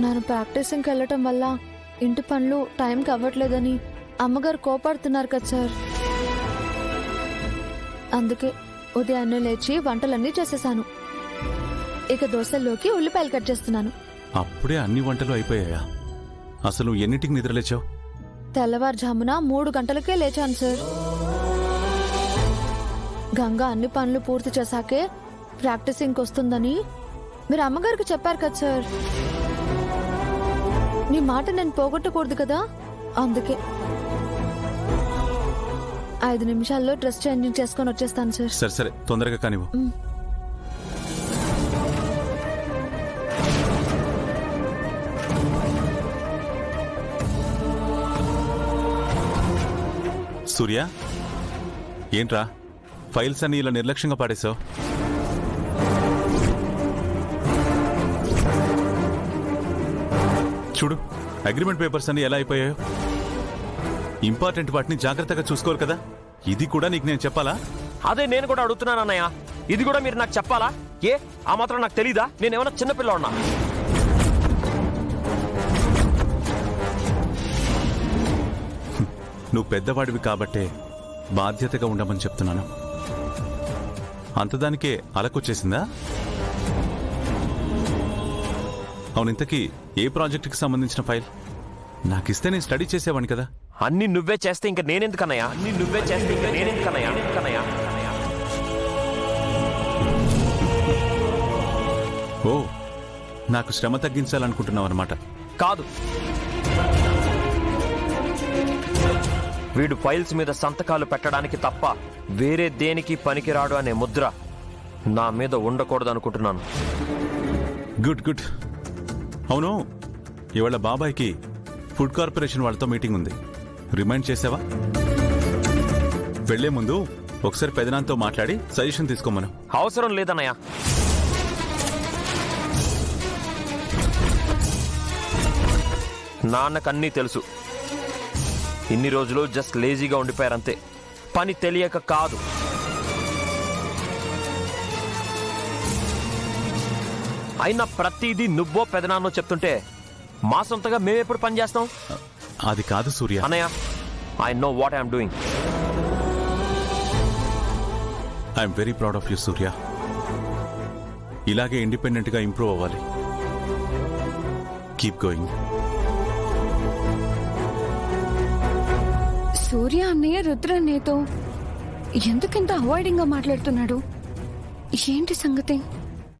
నేను ప్రాక్టీసింగ్కి వెళ్ళటం వల్ల ఇంటి పనులు టైంకి అవ్వట్లేదని అమ్మగారు కోపడుతున్నారు కదా సార్. అందుకే ఉదయాన్నే లేచి వంటలన్నీ చేసేసాను. ఇక దోశల్లోకి ఉల్లిపాయలు కట్ చేస్తున్నాను. అప్పుడే అన్ని వంటలు అయిపోయాయా? అసలు ఎన్నింటికి నిద్రలేచావు? తెల్లవారుజామున 3 గంటలకే లేచాను సార్. గంగా అన్ని పనులు పూర్తి చేశాకే ప్రాక్టీసింగ్కి వస్తుందని మీరు అమ్మగారికి చెప్పారు కదా సార్. నీ మాట నేను పోగొట్టకూడదు కదా, అందుకే 5 నిమిషాల్లో డ్రెస్ చేంజింగ్ చేసుకొని వచ్చేస్తాను సార్. సరే సరే, తొందరగా కానివ్వు. సూర్య, ఏంట్రా ఫైల్స్ అన్ని ఇలా నిర్లక్ష్యంగా పాడేశావు? చూడు, అగ్రిమెంట్ పేపర్స్ అన్ని ఎలా అయిపోయాయో. ఇంపార్టెంట్ వాటిని జాగ్రత్తగా చూసుకోరు కదా. ఇది కూడా నీకు నేను చెప్పాలా? అదే నేను కూడా అడుగుతున్నాను అన్నయ్య. ఇది కూడా మీరు నాకు చెప్పాలా? ఏ ఆ మాత్రం నాకు తెలీదా? నేనేమన్నా చిన్నపిల్ల ఉన్నా? నువ్వు పెద్దవాడివి కాబట్టే బాధ్యతగా ఉండమని చెప్తున్నాను. అంతదానికే అలకొచ్చేసిందా? అవును, ఇంతకీ ఏ ప్రాజెక్టుకి సంబంధించిన ఫైల్ నాకిస్తే నేను స్టడీ చేసేవాడిని కదా. అన్ని నువ్వే చేస్తే ఇంకా నేనెందుకన్నయ్యా? అన్ని నువ్వే చేస్తే ఇంకా నేనెందుకన్నయ్యా? ఓ, నాకు శ్రమ తగ్గించాలనుకుంటున్నావు అనమాట. కాదు, వీడు ఫైల్స్ మీద సంతకాలు పెట్టడానికి తప్ప వేరే దేనికి పనికిరాడు అనే ముద్ర నా మీద ఉండకూడదు అనుకుంటున్నాను. Good good. అవును, ఇవాళ బాబాయ్కి ఫుడ్ కార్పొరేషన్ వాళ్ళతో మీటింగ్ ఉంది. రిమైండ్ చేసావా? వెళ్లే ముందు ఒకసారి పెదనాన్నతో మాట్లాడి సజెషన్ తీసుకోమను. అవసరం లేదన్నయ్య. నాన్నకన్నీ తెలుసు. ఇన్ని రోజులు జస్ట్ లేజీగా ఉండిపోయారంతే, పని తెలియక కాదు. అయినా ప్రతిదీ నువ్వో పెదనాన్నో చెప్తుంటే మా సొంతగా మేమెప్పుడు పని చేస్తాం? అది కాదు సూర్య. అన్నయ్య, I know what I'm doing. I'm very proud of you Surya. ఇలాగే ఇండిపెండెంట్ గా ఇంప్రూవ్ అవ్వాలి. Keep going. సూర్య అన్నయ్య రుద్ర అన్నయ్యతో ఎందుకింత అవాయిడింగ్ గా మాట్లాడుతున్నాడు? ఏంటి సంగతి?